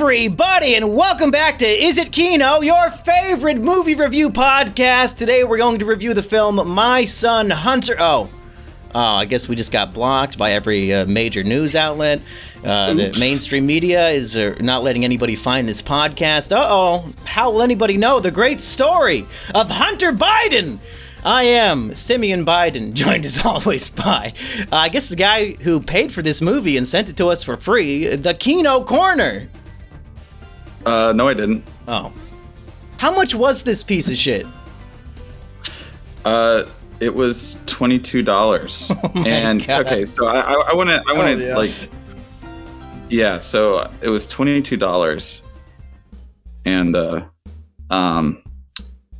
everybody, and welcome back to Is It Kino, your favorite movie review podcast. Today we're going to review the film My Son Hunter. Oh, I guess we just got blocked by every major news outlet. The mainstream media is not letting anybody find this podcast. How will anybody know the great story of Hunter Biden? I am Simian Biden, joined as always by, I guess the guy who paid for this movie and sent it to us for free, the Kino Corner. No, I didn't. Oh. How much was this piece of shit? It was $22. Oh and God. Okay, so I want to so it was $22, and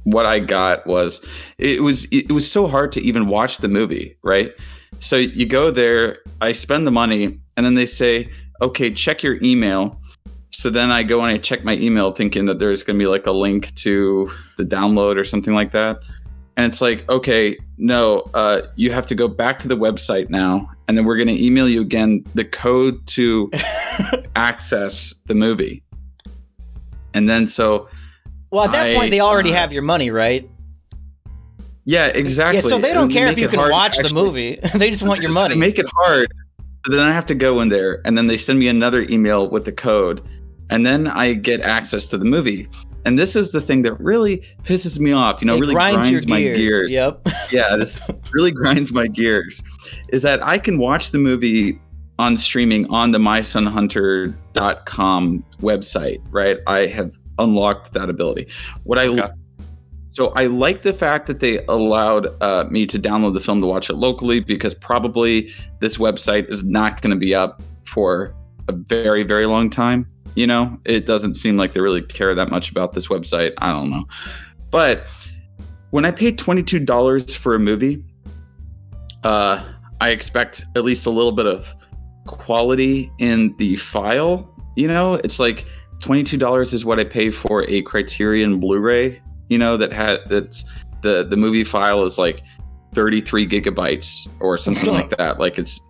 what I got was it was so hard to even watch the movie, right? So you go there, I spend the money, and then they say, okay, check your email. So then I go and I check my email thinking that there's going to be like a link to the download or something like that. And it's like, okay, no, you have to go back to the website now. And then we're going to email you again the code to access the movie. And then well, at that point, they already have your money, right? Yeah, exactly. Yeah, so they don't care if you can watch the movie. They just want your money. They make it hard. So then I have to go in there, and then they send me another email with the code. And then I get access to the movie. And this is the thing that really pisses me off, really grinds my gears. Yep. Yeah, this really grinds my gears. Is that I can watch the movie on streaming on the mysonhunter.com website, right? I have unlocked that ability. So I like the fact that they allowed me to download the film to watch it locally, because probably this website is not going to be up for a very, very long time. It doesn't seem like they really care that much about this website. I don't know. But when I paid $22 for a movie, I expect at least a little bit of quality in the file. It's like $22 is what I pay for a Criterion Blu-ray, that's the movie file is like 33 gigabytes or something like that. Like it's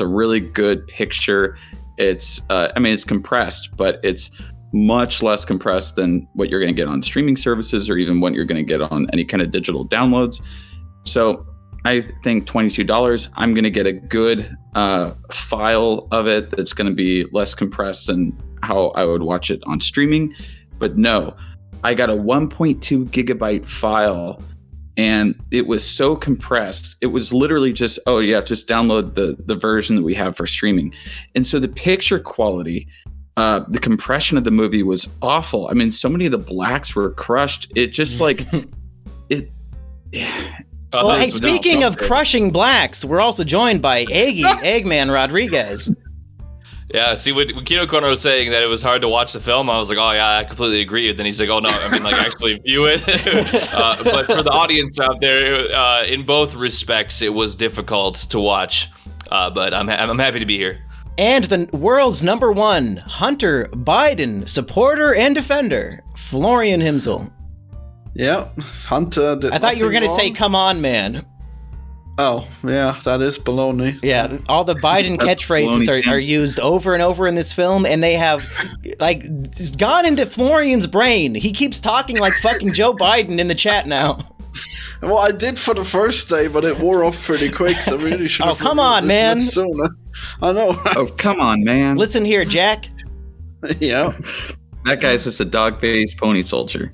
a really good picture. It's it's compressed, but it's much less compressed than what you're going to get on streaming services or even what you're going to get on any kind of digital downloads. So I think $22, I'm going to get a good file of it that's going to be less compressed than how I would watch it on streaming. But no, I got a 1.2 gigabyte file, and it was so compressed. It was literally just, just download the version that we have for streaming. And so the picture quality, the compression of the movie was awful. I mean, so many of the blacks were crushed. It just like, it... Well, hey, speaking of crushing blacks, we're also joined by Eggy, Eggman Rodriguez. Yeah, see, when Kino Corner was saying that it was hard to watch the film, I was like, oh, yeah, I completely agree. And then he's like, oh, no, actually view it. But for the audience out there, in both respects, it was difficult to watch. But I'm happy to be here. And the world's #1 Hunter Biden supporter and defender, Florian Himsel. Yeah, Hunter did I thought you were going to wrong. say, come on, man. Oh, yeah, that is baloney. Yeah, all the Biden catchphrases are used over and over in this film, and they have, gone into Florian's brain. He keeps talking like fucking Joe Biden in the chat now. Well, I did for the first day, but it wore off pretty quick, so I really should have... Oh, come on, man. Sooner. I know. Right? Oh, come on, man. Listen here, Jack. Yeah. That guy's just a dog-faced pony soldier.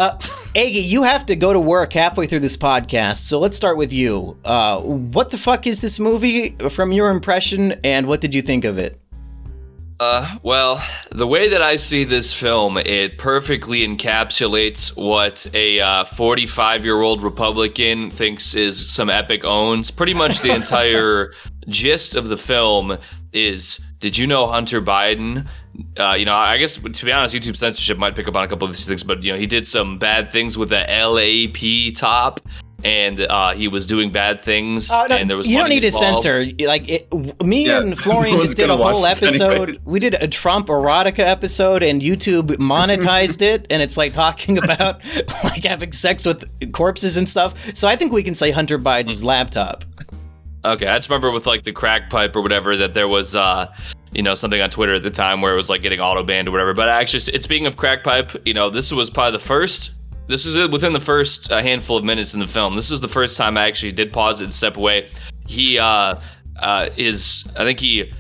Eggy, you have to go to work halfway through this podcast, so let's start with you. What the fuck is this movie from your impression, and what did you think of it? Well, the way that I see this film, it perfectly encapsulates what a 45-year-old Republican thinks is some epic owns. Pretty much the entire gist of the film is, did you know Hunter Biden? I guess, to be honest, YouTube censorship might pick up on a couple of these things, but, he did some bad things with the LAP top, and he was doing bad things, and there was you don't need to involved. censor. And Florian just did a whole episode. Anyways. We did a Trump erotica episode, and YouTube monetized it, and it's like talking about like having sex with corpses and stuff. So I think we can say Hunter Biden's laptop. Okay, I just remember with like the crack pipe or whatever that there was something on Twitter at the time where it was like getting auto banned or whatever. But actually, speaking of crack pipe, this was probably the first. This is within the first handful of minutes in the film. This is the first time I actually did pause it and step away. He I think he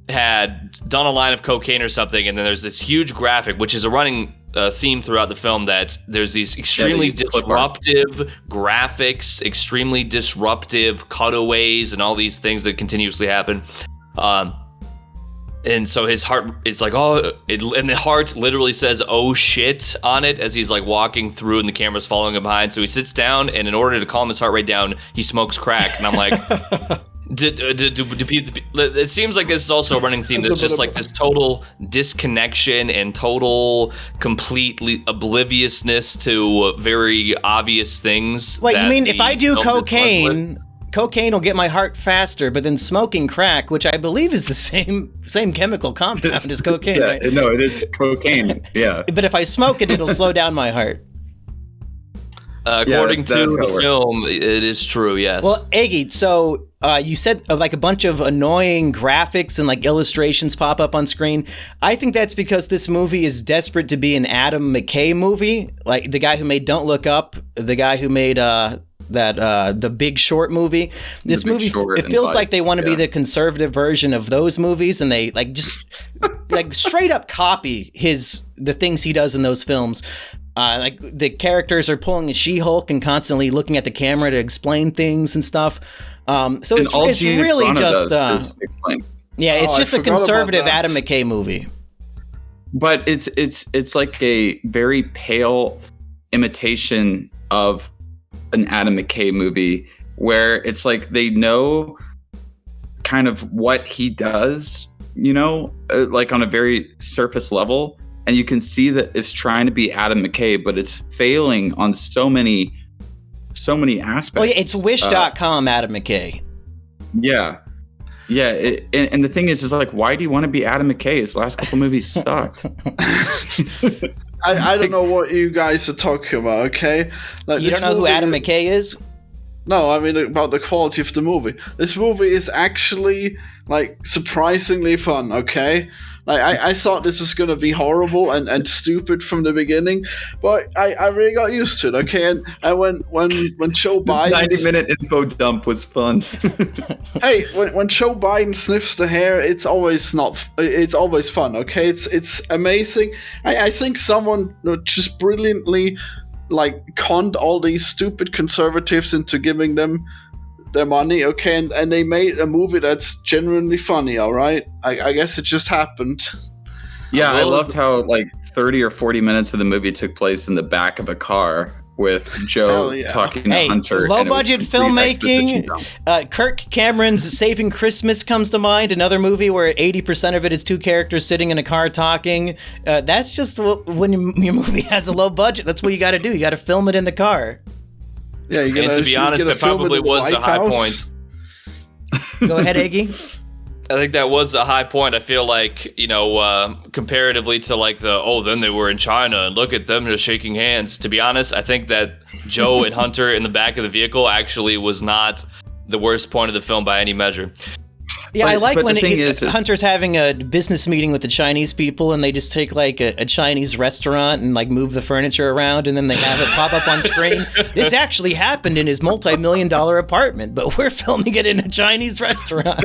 had done a line of cocaine or something, and then there's this huge graphic, which is a running theme throughout the film, that there's these extremely disruptive graphics, extremely disruptive cutaways, and all these things that continuously happen. And so his heart, it's like, and the heart literally says, "Oh shit," on it as he's like walking through and the camera's following him behind. So he sits down, and in order to calm his heart rate down, he smokes crack. And I'm like, it seems like this is also a running theme. There's just like this total disconnection and total completely obliviousness to very obvious things. Wait, you mean if I do cocaine will get my heart faster, but then smoking crack, which I believe is the same chemical compound as cocaine, yeah, right? No, it is cocaine, yeah. But if I smoke it, it'll slow down my heart. According to the film, it is true, yes. Well, Eggy, so you said like a bunch of annoying graphics and like illustrations pop up on screen. I think that's because this movie is desperate to be an Adam McKay movie, like the guy who made Don't Look Up, the guy who made the Big Short movie. This movie, it feels like they want to be the conservative version of those movies, and they like just like straight up copy the things he does in those films. Like the characters are pulling a She-Hulk and constantly looking at the camera to explain things and stuff. So it's really just it's just a conservative Adam McKay movie. But it's like a very pale imitation of an Adam McKay movie, where it's like they know kind of what he does, like on a very surface level. And you can see that it's trying to be Adam McKay, but it's failing on so many aspects. Well, yeah, it's Wish.com Adam McKay. Yeah. Yeah. And the thing is like, why do you want to be Adam McKay? His last couple movies sucked. I don't know what you guys are talking about, okay? Like, you don't know who Adam McKay is? No, I mean about the quality of the movie. This movie is actually like surprisingly fun, okay? Like I thought this was gonna be horrible and stupid from the beginning, but I really got used to it, okay? And when Joe Biden 90-minute info dump was fun. Hey, when Joe Biden sniffs the hair, it's always fun, okay? It's amazing. I think someone just brilliantly like conned all these stupid conservatives into giving them their money, okay, and they made a movie that's genuinely funny, all right? I guess it just happened. Yeah, I loved how like 30 or 40 minutes of the movie took place in the back of a car with Joe talking to Hunter. Low-budget filmmaking. Kirk Cameron's Saving Christmas comes to mind, another movie where 80% of it is two characters sitting in a car talking. That's just when your movie has a low budget. That's what you got to do. You got to film it in the car. Yeah, and to be honest, that probably was a high point. Go ahead, Eggy. I think that was a high point. I feel like, comparatively to like then they were in China and look at them just shaking hands. To be honest, I think that Joe and Hunter in the back of the vehicle actually was not the worst point of the film by any measure. Yeah, I like when Hunter's having a business meeting with the Chinese people and they just take like a Chinese restaurant and like move the furniture around and then they have it pop up on screen. This actually happened in his multi-million-dollar apartment, but we're filming it in a Chinese restaurant.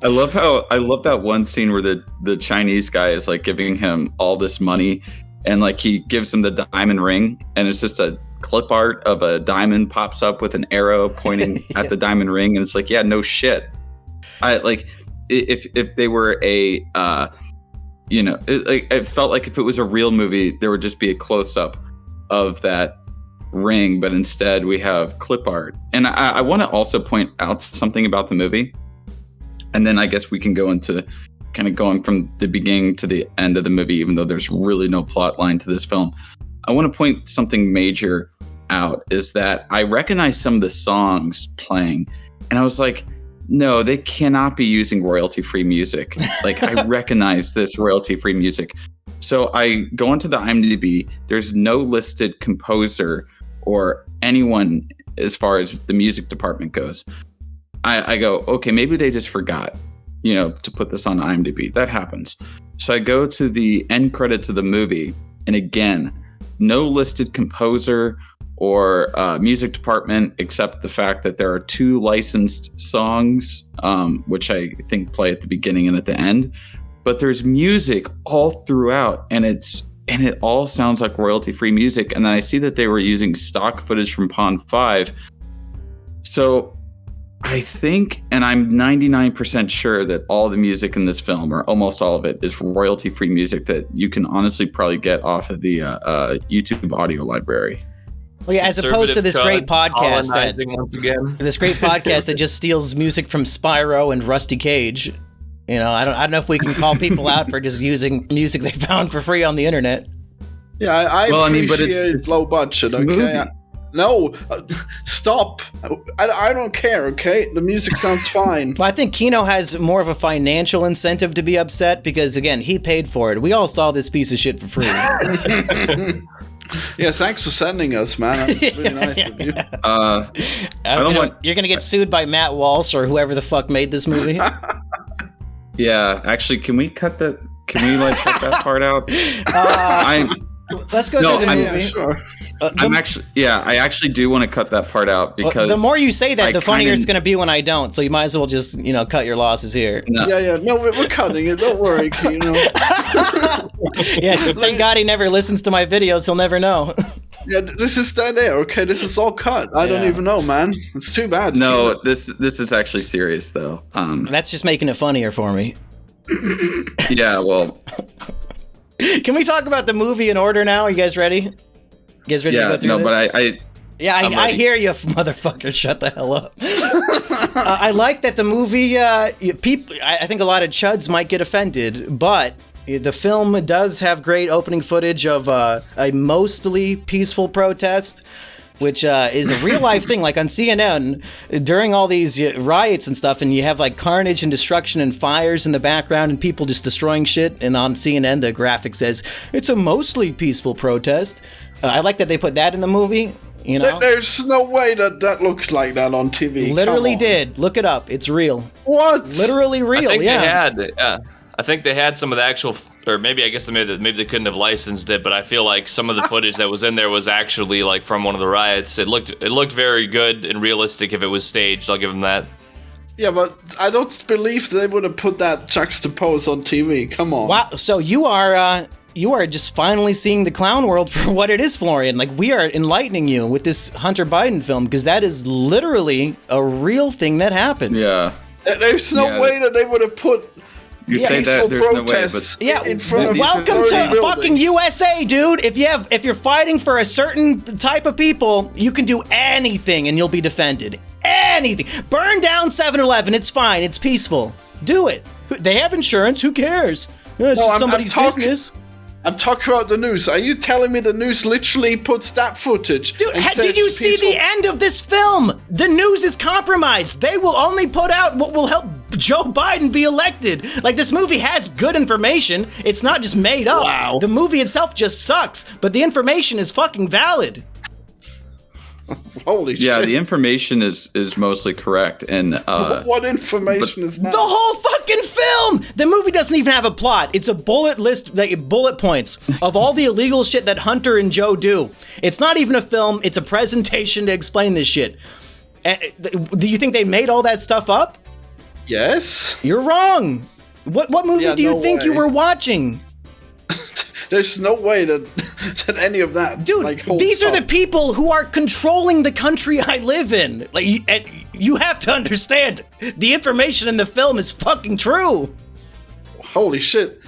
I love that one scene where the Chinese guy is like giving him all this money and like he gives him the diamond ring and it's just a clip art of a diamond pops up with an arrow pointing at the diamond ring, and it's like, yeah, no shit. I like if they were a it felt like if it was a real movie, there would just be a close up of that ring, but instead we have clip art. And I want to also point out something about the movie, and then I guess we can go into kind of going from the beginning to the end of the movie, even though there's really no plot line to this film. I want to point something major out, is that I recognize some of the songs playing and I was like, no, they cannot be using royalty-free music. Like, I recognize this royalty-free music. So I go into the IMDb, there's no listed composer or anyone as far as the music department goes. I go, okay, maybe they just forgot. to put this on IMDb. That happens. So I go to the end credits of the movie, and again, no listed composer or music department, except the fact that there are 2 licensed songs, which I think play at the beginning and at the end. But there's music all throughout, and it all sounds like royalty-free music. And then I see that they were using stock footage from Pond 5. So I think, and I'm 99% sure that all the music in this film, or almost all of it, is royalty-free music that you can honestly probably get off of the YouTube audio library. Well, yeah, as opposed to this great podcast this great podcast that just steals music from Spyro and Rusty Cage. I don't know if we can call people out for just using music they found for free on the internet. Yeah, I appreciate it's low budget. Okay. No, stop. I don't care, okay? The music sounds fine. Well, I think Kino has more of a financial incentive to be upset because, again, he paid for it. We all saw this piece of shit for free. Yeah, thanks for sending us, man. That's really nice of you. You're going to get sued by Matt Walsh or whoever the fuck made this movie. Yeah, actually, can we cut that? Can we cut that part out? Let's go through the movie. Yeah, sure. I actually do want to cut that part out because the more you say that, the funnier it's going to be when I don't. So you might as well just, cut your losses here. No. Yeah. No, we're cutting it. Don't worry, Kino. Yeah, thank God he never listens to my videos. He'll never know. Yeah, this is dead air. Okay, this is all cut. I don't even know, man. It's too bad. No, this is actually serious though. That's just making it funnier for me. Yeah, well. Can we talk about the movie in order now? Are you guys ready? You guys ready to go through this? But I hear you, motherfucker. Shut the hell up. I like that the movie, people, I think a lot of chuds might get offended, but the film does have great opening footage of a mostly peaceful protest, which is a real life thing. Like on CNN, during all these riots and stuff, and you have like carnage and destruction and fires in the background and people just destroying shit. And on CNN, the graphic says it's a mostly peaceful protest. I like that they put that in the movie. There's no way that looks like that on TV. Literally did. Look it up. It's real. What? Literally real. I think they had some of the actual, or maybe I guess maybe they couldn't have licensed it, but I feel like some of the footage that was in there was actually like from one of the riots. It looked very good and realistic if it was staged. I'll give them that. Yeah, but I don't believe they would have put that juxtaposed on TV. Come on. Wow. So you are just finally seeing the clown world for what it is, Florian. Like, we are enlightening you with this Hunter Biden film because that is literally a real thing that happened. Yeah. There's no way that they would have put. You say that there's no way, but in front of welcome to fucking USA, dude. If you're fighting for a certain type of people, you can do anything and you'll be defended. Anything. Burn down 7-Eleven. It's fine. It's peaceful. Do it. They have insurance. Who cares? It's just somebody's business. I'm talking about the news. Are you telling me the news literally puts that footage? Dude, did you see the end of this film? The news is compromised. They will only put out what will help Joe Biden be elected. Like, this movie has good information. It's not just made up. Wow. The movie itself just sucks, but the information is fucking valid. Holy shit. Yeah, the information is mostly correct. And what information is that? The whole fucking film! The movie doesn't even have a plot. It's a bullet list, like bullet points of all the illegal shit that Hunter and Joe do. It's not even a film. It's a presentation to explain this shit. Do you think they made all that stuff up? Yes. You're wrong. What movie do you think you were watching? There's no way that any of that. Dude, these are the people who are controlling the country I live in. Like, you have to understand, the information in the film is fucking true. Holy shit.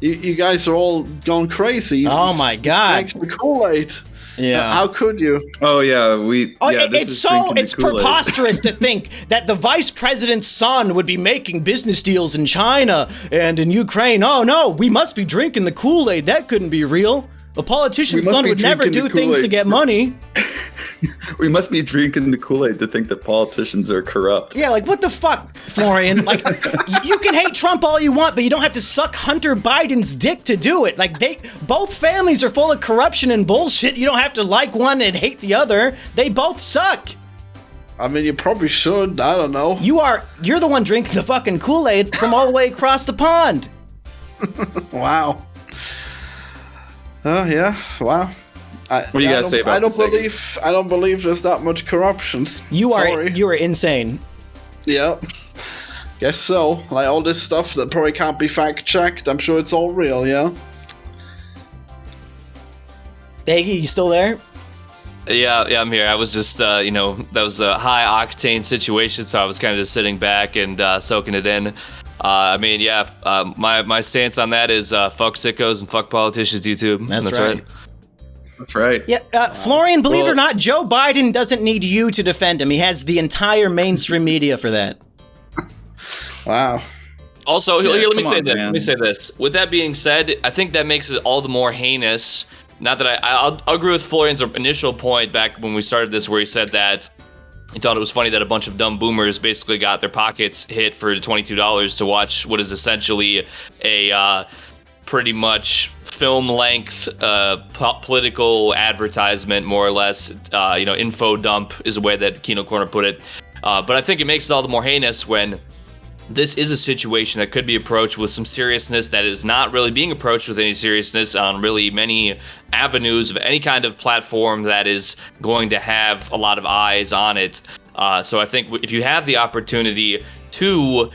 You guys are all gone crazy. Oh my God. Like the Kool-Aid. Yeah. How could you? Oh yeah, it's preposterous to think that the vice president's son would be making business deals in China and in Ukraine. Oh no, we must be drinking the Kool-Aid. That couldn't be real. A politician's son would never do things to get money. We must be drinking the Kool-Aid to think that politicians are corrupt. Yeah, like, what the fuck, Florian? Like, you can hate Trump all you want, but you don't have to suck Hunter Biden's dick to do it. Like, both families are full of corruption and bullshit. You don't have to like one and hate the other. They both suck. I mean, you probably should. I don't know. You're the one drinking the fucking Kool-Aid from all the way across the pond. Wow. Yeah. Wow. What do you guys say about this? I don't believe there's that much corruption. You are insane. Yep. Guess so. Like all this stuff that probably can't be fact checked. I'm sure it's all real. Yeah. Eggy, you still there? Yeah, I'm here. I was just, that was a high octane situation, so I was kind of just sitting back and soaking it in. My stance on that is fuck sickos and fuck politicians, YouTube. That's right. That's right. Yeah, Florian, believe it or not, Joe Biden doesn't need you to defend him. He has the entire mainstream media for that. Wow. Also, let me say this. With that being said, I think that makes it all the more heinous. Not that I'll agree with Florian's initial point back when we started this, where he said that he thought it was funny that a bunch of dumb boomers basically got their pockets hit for $22 to watch what is essentially a pretty much film-length political advertisement, more or less. Info dump is the way that Kino Corner put it. But I think it makes it all the more heinous when this is a situation that could be approached with some seriousness that is not really being approached with any seriousness on really many avenues of any kind of platform that is going to have a lot of eyes on it. So I think if you have the opportunity to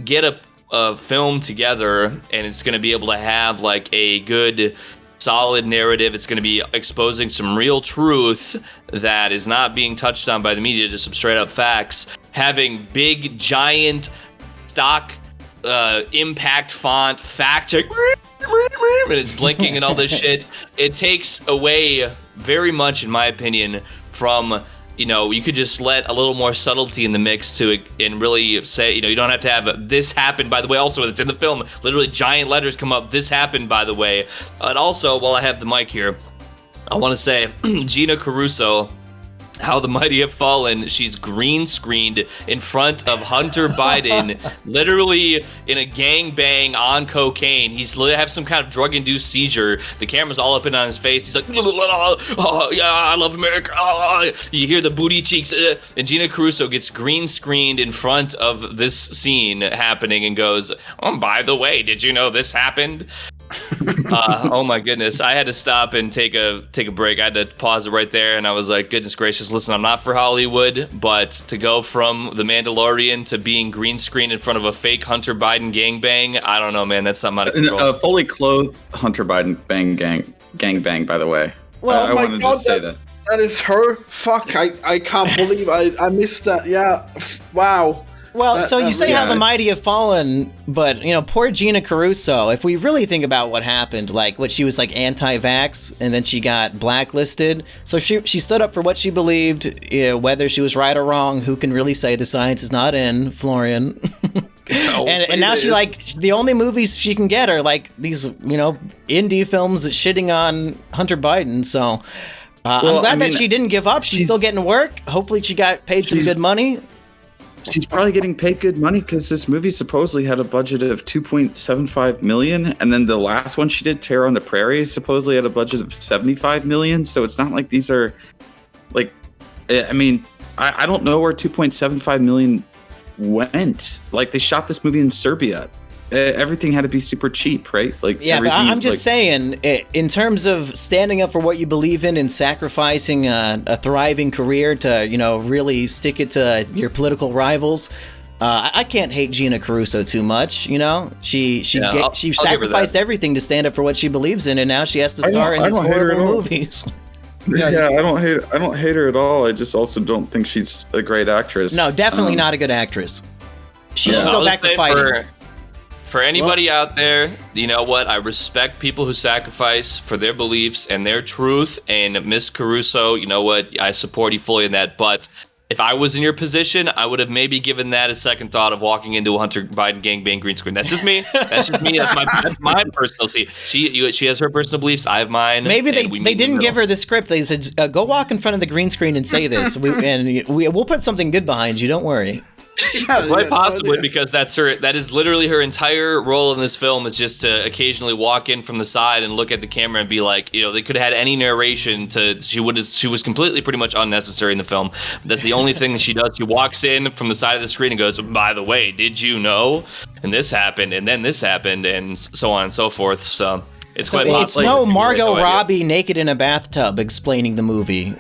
get a film together and it's going to be able to have like a good solid narrative, it's going to be exposing some real truth that is not being touched on by the media, just some straight up facts, having big giant stock impact font fact check and it's blinking and all this shit, it takes away very much, in my opinion, from you could just let a little more subtlety in the mix to it and really say, you don't have to have this happened, by the way. Also, it's in the film, literally giant letters come up, this happened, by the way. And also, while I have the mic here, I want to say Gina Carano, How the Mighty Have Fallen, she's green screened in front of Hunter Biden, literally in a gangbang on cocaine. He's have some kind of drug-induced seizure. The camera's all up in on his face. He's like, oh, yeah, I love America. Oh. You hear the booty cheeks. And Gina Carano gets green screened in front of this scene happening and goes, oh, by the way, did you know this happened? Oh my goodness, I had to stop and take a break. I had to pause it right there, and I was like, goodness gracious, listen, I'm not for Hollywood, but to go from The Mandalorian to being green screen in front of a fake Hunter Biden gangbang, I don't know, man, that's something out of control. A fully clothed Hunter Biden gangbang, by the way. Well, I wanted to say that. That is her? Fuck, I can't believe I missed that. Yeah, wow. Well, so you say how the mighty have fallen, but, poor Gina Carano, if we really think about what happened, like what she was like anti-vax and then she got blacklisted. So she stood up for what she believed, whether she was right or wrong. Who can really say the science is not in, Florian? And now she the only movies she can get are like these, indie films shitting on Hunter Biden. So I'm glad that she didn't give up. She's still getting work. Hopefully she got paid some good money. She's probably getting paid good money because this movie supposedly had a budget of $2.75 million, and then the last one she did, Terror on the Prairie, supposedly had a budget of $75 million. So it's not like these are, like, I don't know where $2.75 million went. Like, they shot this movie in Serbia. Everything had to be super cheap, right? Like, yeah, but I'm just saying, in terms of standing up for what you believe in and sacrificing a thriving career to, really stick it to your political rivals, I can't hate Gina Carano too much. She sacrificed everything to stand up for what she believes in, and now she has to star in these horrible movies. Yeah, I don't hate her at all. I just also don't think she's a great actress. No, definitely not a good actress. She should go back to fighting. For anybody out there, you know what? I respect people who sacrifice for their beliefs and their truth. And Miss Carano, you know what? I support you fully in that. But if I was in your position, I would have maybe given that a second thought of walking into a Hunter Biden gangbang green screen. That's just me. That's my personal see. She has her personal beliefs. I have mine. Maybe they didn't give her the script. They said, go walk in front of the green screen and say this. We'll put something good behind you. Don't worry. Quite possibly, because that is literally her entire role in this film, is just to occasionally walk in from the side and look at the camera and be like, they could have had any narration she was completely pretty much unnecessary in the film. That's the only thing that she does. She walks in from the side of the screen and goes, by the way, did you know? And this happened, and then this happened, and so on and so forth. So it's quite possible. It's no Margot Robbie naked in a bathtub explaining the movie.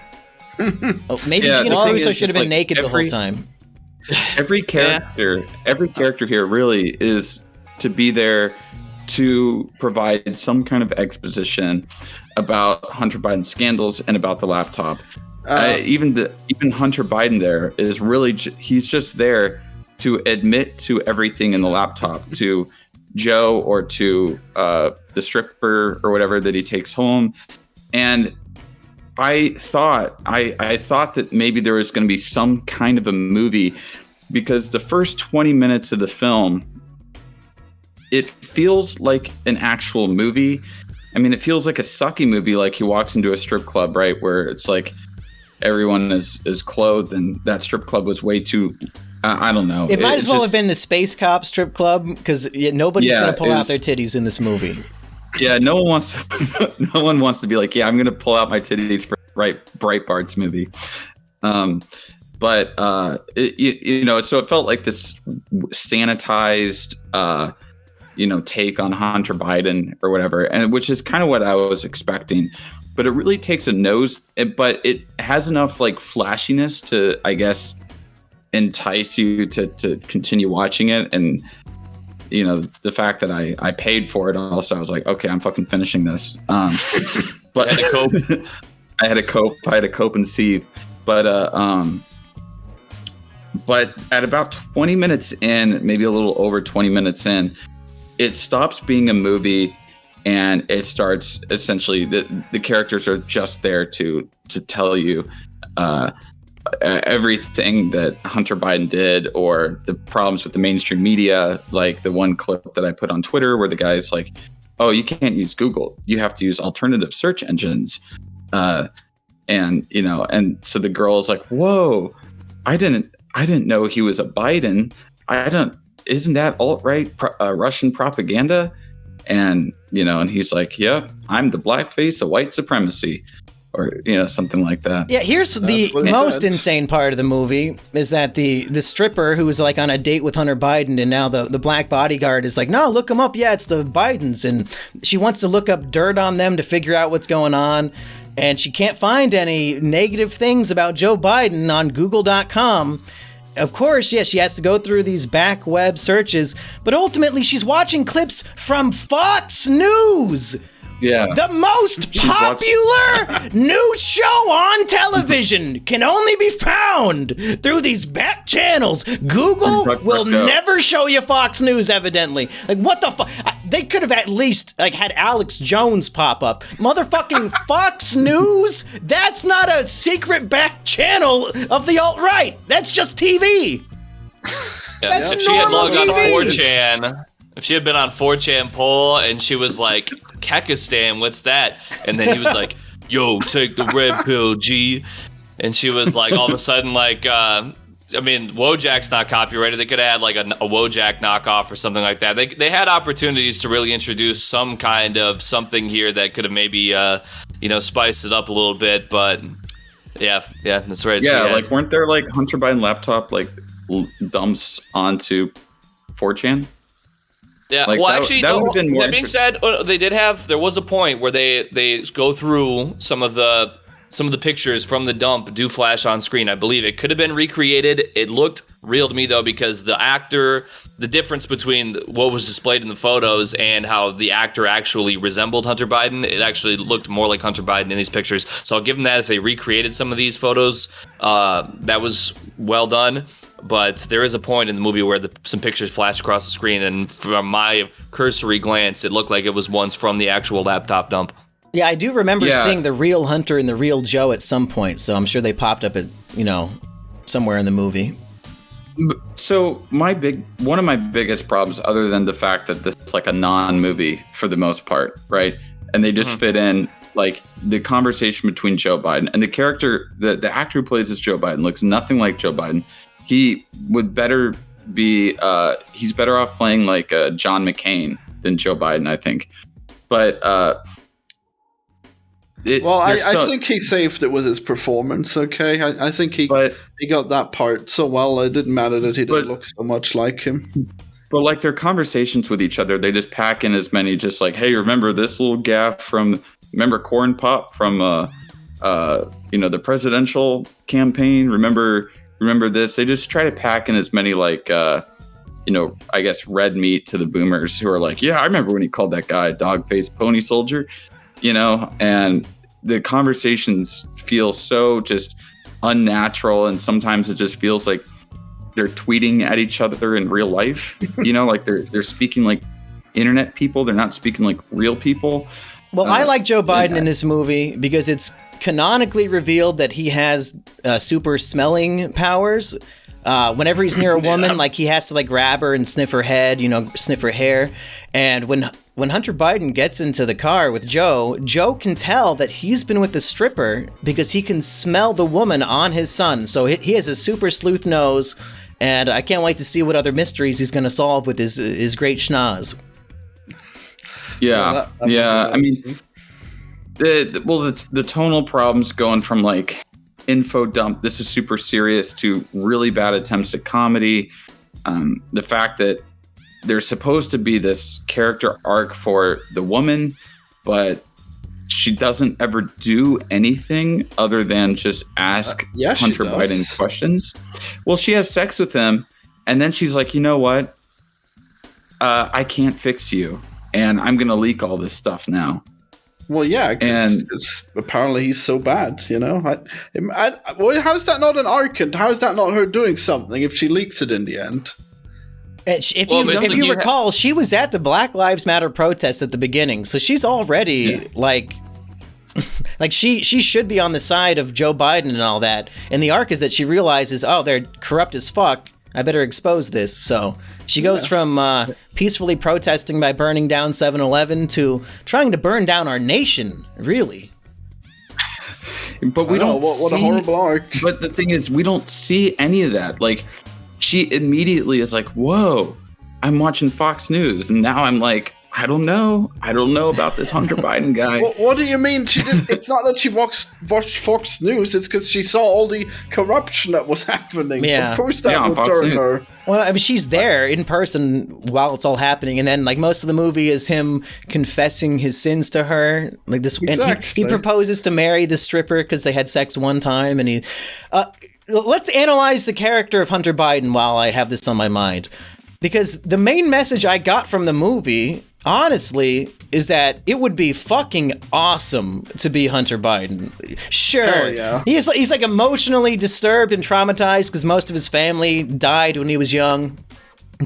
Maybe Gina Carano should have been naked the whole time. Every character here really is to be there to provide some kind of exposition about Hunter Biden's scandals and about the laptop. Even Hunter Biden there is really he's just there to admit to everything in the laptop, to Joe or to the stripper or whatever that he takes home. And I thought that maybe there was going to be some kind of a movie, because the first 20 minutes of the film, it feels like an actual movie. I mean, it feels like a sucky movie, like he walks into a strip club, right, where it's like everyone is clothed, and that strip club was way too, I don't know. It might as well have been the Space Cop strip club, because nobody's going to pull out their titties in this movie. Yeah, no one wants to be like, yeah, I'm going to pull out my titties for Breitbart's movie. So it felt like this sanitized, take on Hunter Biden or whatever, and which is kind of what I was expecting. But it really takes a nose, but it has enough like flashiness to, I guess, entice you to continue watching it. And the fact that I paid for it also, I was like, okay, I'm fucking finishing this. But I had to cope and seethe. But at about 20 minutes in, maybe a little over 20 minutes in, it stops being a movie, and it starts essentially the characters are just there to tell you everything that Hunter Biden did, or the problems with the mainstream media, like the one clip that I put on Twitter where the guy's like, oh, you can't use Google, you have to use alternative search engines. And so the girl is like, whoa, I didn't know he was a Biden. Isn't that alt-right Russian propaganda? And he's like, yeah, I'm the blackface of white supremacy, or something like that. Yeah, here's the most insane part of the movie is that the stripper who was like on a date with Hunter Biden, and now the black bodyguard is like, no, look him up. Yeah, it's the Bidens, and she wants to look up dirt on them to figure out what's going on, and she can't find any negative things about Joe Biden on Google.com. Of course, yes, she has to go through these back web searches, but ultimately she's watching clips from Fox News. Yeah. The most popular news show on television can only be found through these back channels. Google will never show you Fox News, evidently. Like, what the fuck? They could have at least had Alex Jones pop up. Motherfucking Fox News? That's not a secret back channel of the alt-right. That's just TV. Yeah, that's if she had logged on TV. 4chan, if she had been on 4chan poll and she was like, Kakistan, what's that? And then he was like, yo, take the red pill, G. And she was like, all of a sudden, Wojak's not copyrighted. They could have had like a Wojak knockoff or something like that. They had opportunities to really introduce some kind of something here that could have maybe, spiced it up a little bit. But yeah, that's right. Yeah, weren't there Hunter Biden laptop dumps onto 4chan? Yeah, that would have been more. That being said, there was a point where they go through some of the pictures from the dump do flash on screen. I believe it could have been recreated. It looked real to me though, because the difference between what was displayed in the photos and how the actor actually resembled Hunter Biden, it actually looked more like Hunter Biden in these pictures. So I'll give them that. If they recreated some of these photos, that was well done. But there is a point in the movie where some pictures flash across the screen, and from my cursory glance, it looked like it was ones from the actual laptop dump. Yeah, I do remember seeing the real Hunter and the real Joe at some point, so I'm sure they popped up at, somewhere in the movie. So one of my biggest problems, other than the fact that this is like a non-movie for the most part, right? And they just fit in the conversation between Joe Biden and the character, the actor who plays as Joe Biden looks nothing like Joe Biden. he would better be he's better off playing like John McCain than Joe Biden, I think. But I think he saved it with his performance. Okay, I think he got that part so well. It didn't matter that he didn't look so much like him. But like their conversations with each other, they just pack in as many. Just like, hey, remember this little gaffe from Corn Pop from the presidential campaign? Remember this? They just try to pack in as many like I guess red meat to the boomers who are like, yeah, I remember when he called that guy a dog-faced pony soldier, and the conversations feel so just unnatural, and sometimes it just feels like they're tweeting at each other in real life, like they're speaking like internet people. They're not speaking like real people. Well, I like Joe Biden in this movie because it's canonically revealed that he has super smelling powers. Whenever he's near a woman, like he has to like grab her and sniff her head, sniff her hair. And when Hunter Biden gets into the car with Joe can tell that he's been with the stripper because he can smell the woman on his son. So he has a super sleuth nose, and I can't wait to see what other mysteries he's going to solve with his great schnoz. Yeah, yeah. I mean, the tonal problems going from like info dump, this is super serious, to really bad attempts at comedy. The fact that there's supposed to be this character arc for the woman, but she doesn't ever do anything other than just ask Hunter Biden questions. Well, she has sex with him, and then she's like, you know what? I can't fix you, and I'm going to leak all this stuff now. Well, yeah, because apparently he's so bad, well, how is that not an arc, and how is that not her doing something if she leaks it in the end? If you recall, she was at the Black Lives Matter protest at the beginning, so she's already like she should be on the side of Joe Biden and all that. And the arc is that she realizes, oh, they're corrupt as fuck. I better expose this. So she goes from peacefully protesting by burning down 7-Eleven to trying to burn down our nation, really. But we don't what a horrible arc. But the thing is, we don't see any of that. Like, she immediately is like, whoa, I'm watching Fox News. And now I'm like, I don't know about this Hunter Biden guy. What do you mean? It's not that she watched Fox News. It's because she saw all the corruption that was happening. Yeah. Of course that would turn her. Well, I mean, she's there in person while it's all happening. And then, like, most of the movie is him confessing his sins to her. Like this, exactly. And he proposes to marry the stripper because they had sex one time. And he... let's analyze the character of Hunter Biden while I have this on my mind. Because the main message I got from the movie, honestly, is that it would be fucking awesome to be Hunter Biden. Sure. Hell yeah. He's like emotionally disturbed and traumatized because most of his family died when he was young.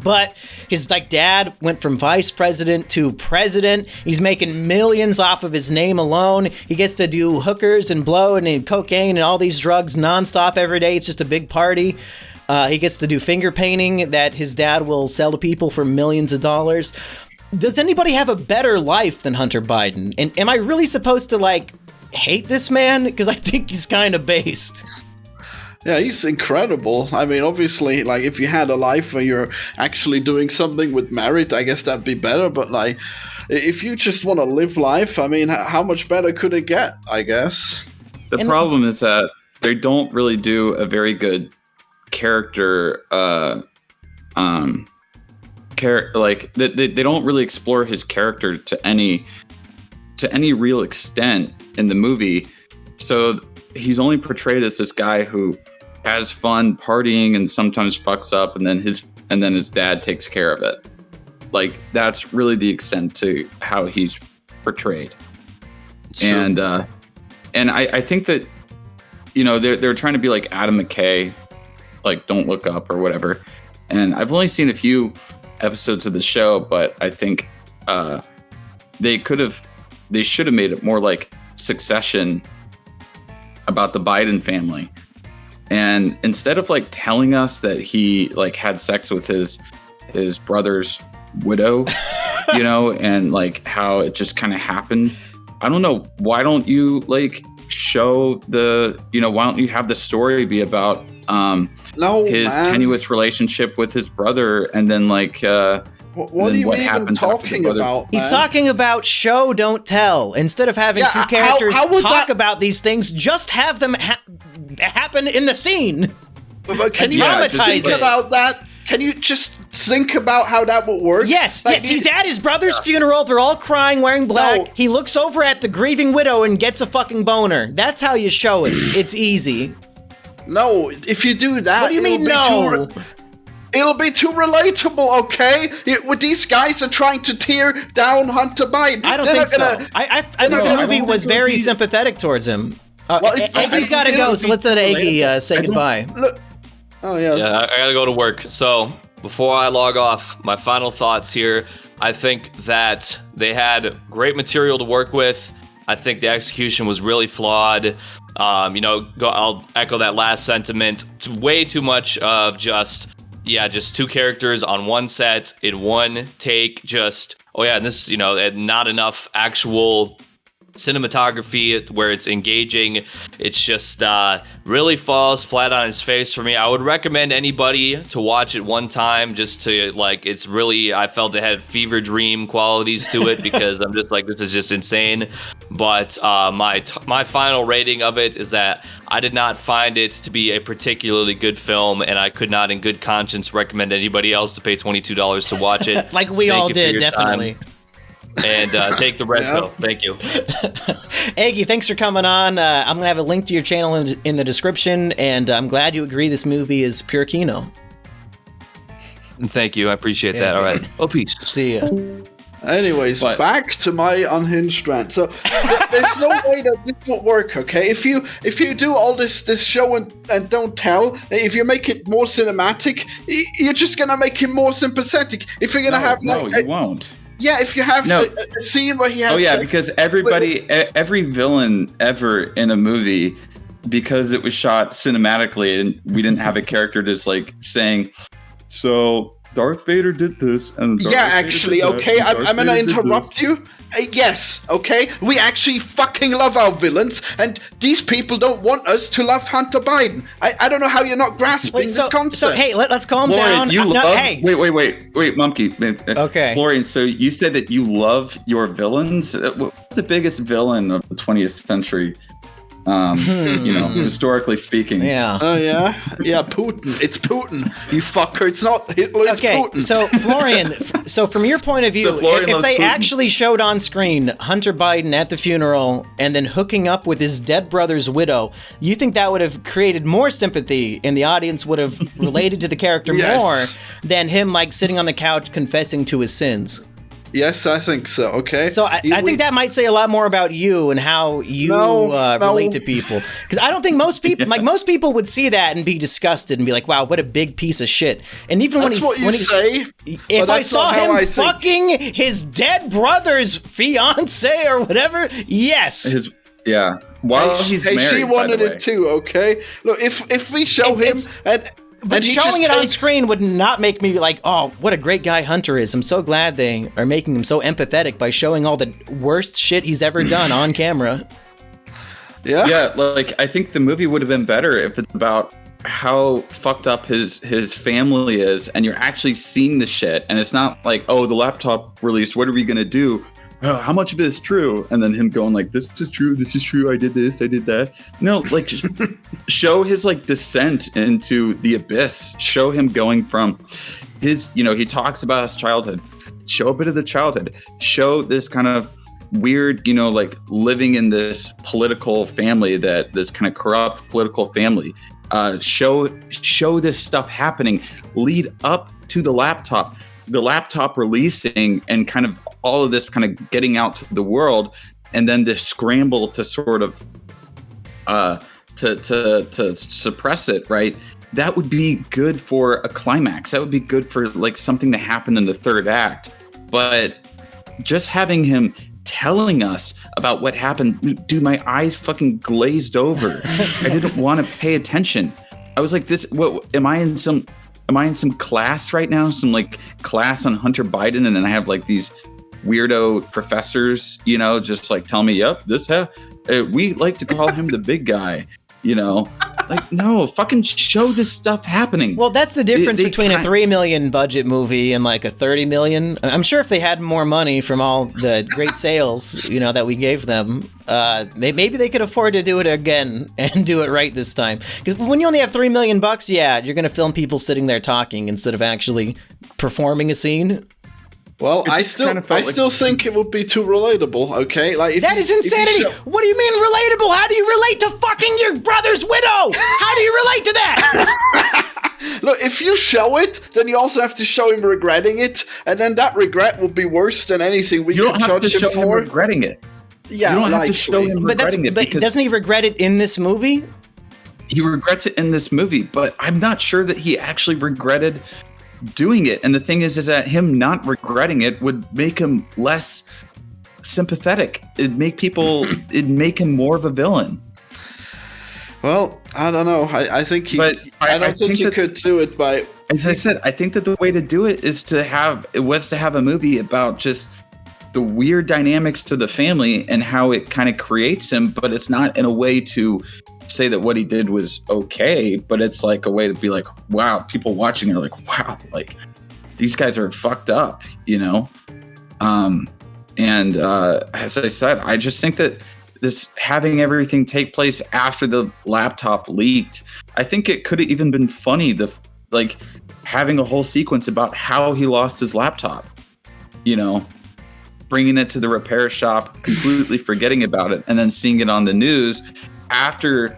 But his like dad went from vice president to president. He's making millions off of his name alone. He gets to do hookers and blow and cocaine and all these drugs nonstop every day. It's just a big party. He gets to do finger painting that his dad will sell to people for millions of dollars. Does anybody have a better life than Hunter Biden? And am I really supposed to like hate this man? Because I think he's kind of based. Yeah, he's incredible. I mean, obviously, like, if you had a life where you're actually doing something with merit, I guess that'd be better. But, like, if you just want to live life, I mean, how much better could it get, I guess? The problem is that they don't really do a very good character, they don't really explore his character to any real extent in the movie. So he's only portrayed as this guy who has fun partying and sometimes fucks up, and then his dad takes care of it. Like, that's really the extent to how he's portrayed. And I think that, they're trying to be like Adam McKay, like Don't Look Up or whatever. And I've only seen a few episodes of the show, but I think they should have made it more like Succession, about the Biden family. And instead of like telling us that he like had sex with his brother's widow, and like how it just kind of happened, I don't know, why don't you like show why don't you have the story be about his tenuous relationship with his brother, and then like what are you even talking about? He's talking about show, don't tell. Instead of having two characters talk about these things, just have them happen in the scene. But can you think about that? Can you just think about how that would work? Yes, he's at his brother's funeral. They're all crying, wearing black. No. He looks over at the grieving widow and gets a fucking boner. That's how you show it. It's easy. No, if you do that, what do you mean no? It'll be too relatable, okay? These guys are trying to tear down Hunter Biden. I don't think so. I think the movie was very sympathetic towards him. Eggy's got to go, so let's let Eggy say goodbye. Look. Oh, yeah. Yeah, I gotta go to work. So, before I log off, my final thoughts here. I think that they had great material to work with. I think the execution was really flawed. I'll echo that last sentiment. It's way too much of just two characters on one set in one take. And not enough actual cinematography where it's engaging. It's just really falls flat on its face for me. I would recommend anybody to watch it one time just to it's really, I felt it had fever dream qualities to it because I'm just like, this is just insane. But my final rating of it is that I did not find it to be a particularly good film, and I could not in good conscience recommend anybody else to pay $22 to watch it. Like we all did, definitely. And take the red pill. Thank you. Eggy, thanks for coming on. I'm going to have a link to your channel in the description, and I'm glad you agree this movie is pure Kino. Thank you. I appreciate that. All right. Oh, peace. See ya. Anyways, back to my unhinged rant. So there's no way that this will work, okay? If you do all this show and don't tell, if you make it more cinematic, you're just going to make him more sympathetic. If you're going to you won't. Yeah, if you have a scene where he has... Oh, yeah, because every villain ever in a movie, because it was shot cinematically and we didn't have a character just saying, so Darth Vader did this and I'm going to interrupt you. Yes, okay? We actually fucking love our villains, and these people don't want us to love Hunter Biden. I don't know how you're not grasping this concept. So, hey, let's calm Florian, down. Wait, Monkey. Okay. Florian, so you said that you love your villains? What's the biggest villain of the 20th century? Historically speaking. Yeah. Oh, yeah? Yeah, Putin. It's Putin. You fucker. It's not Hitler, it's Putin. So, Florian, from your point of view, if they actually showed on screen Hunter Biden at the funeral and then hooking up with his dead brother's widow, you think that would have created more sympathy and the audience would have related to the character more than him sitting on the couch confessing to his sins? Yes, I think so. Okay. So I think that might say a lot more about you and how you relate to people. Because I don't think most people, most people would see that and be disgusted and be like, "Wow, what a big piece of shit." And even if I saw him fucking his dead brother's fiance or whatever, yes. While he's married, she wanted it too. Okay. Look, if we show him But showing it on screen would not make me like, oh, what a great guy Hunter is. I'm so glad they are making him so empathetic by showing all the worst shit he's ever done on camera. Yeah. Yeah, I think the movie would have been better if it's about how fucked up his family is, and you're actually seeing the shit, and it's not like, oh, the laptop released, what are we gonna do? Oh, how much of it is true? And then him going this is true, I did this, I did that. No, show his descent into the abyss. Show him going from his, he talks about his childhood. Show a bit of the childhood. Show this kind of weird, living in this political family, this kind of corrupt political family. Show this stuff happening. Lead up to the laptop releasing and kind of all of this kind of getting out to the world, and then this scramble to sort of to suppress it, right? That would be good for a climax. That would be good for something to happen in the third act. But just having him telling us about what happened, dude, my eyes fucking glazed over. I didn't want to pay attention. I was like, what am I in some class right now? Some class on Hunter Biden, and then I have these weirdo professors, just tell me, yep, this happened. We like to call him the big guy, you know? Like, no, fucking show this stuff happening. Well, that's the difference between a $3 million budget movie and like a $30 million. I'm sure if they had more money from all the great sales, you know, that we gave them, maybe they could afford to do it again and do it right this time. Because when you only have $3 million, yeah, you're going to film people sitting there talking instead of actually performing a scene. Well, I still think it would be too relatable, okay? Like that is insanity! What do you mean relatable? How do you relate to fucking your brother's widow? How do you relate to that? Look, if you show it, then you also have to show him regretting it, and then that regret will be worse than anything we can judge him for. Him regretting it. Yeah, you don't have to show him regretting it. But doesn't he regret it in this movie? He regrets it in this movie, but I'm not sure that he actually regretted doing it. And the thing is that him not regretting it would make him less sympathetic. It'd make him more of a villain. Well, I don't know. I think I don't think you could do it by. As I said, I think that the way to do it was to have a movie about just the weird dynamics to the family and how it kind of creates him, but it's not in a way to say that what he did was okay, but it's like a way to be like, wow, people watching are like, wow, like these guys are fucked up, you know? As I said, I just think that this having everything take place after the laptop leaked, I think it could have even been funny, like having a whole sequence about how he lost his laptop, you know, bringing it to the repair shop, completely forgetting about it, and then seeing it on the news after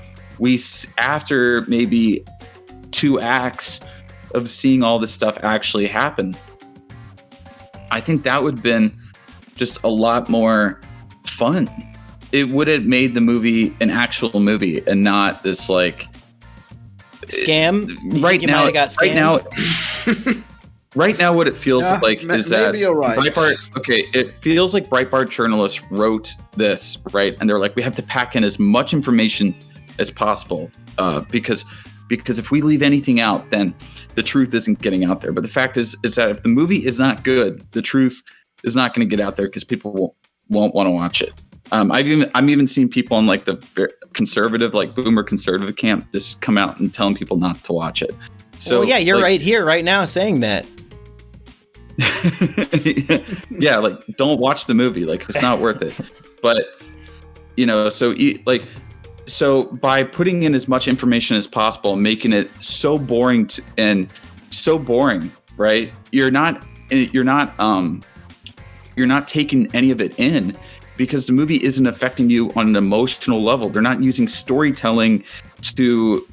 maybe 2 acts of seeing all this stuff actually happen. I think that would have been just a lot more fun. It would have made the movie an actual movie and not this like scam. Right now, what it feels like is that right. Breitbart. Okay, it feels like Breitbart journalists wrote this, right? And they're like, we have to pack in as much information as possible because if we leave anything out, then the truth isn't getting out there. But the fact is that if the movie is not good, the truth is not going to get out there because people won't want to watch it. I'm even seeing people on like the conservative, like boomer conservative camp, just come out and telling people not to watch it. So well, yeah, you're like, right here, right now, saying that. Yeah, like don't watch the movie, like it's not worth it. But you know, so by putting in as much information as possible and making it so boring right? You're not taking any of it in because the movie isn't affecting you on an emotional level. They're not using storytelling to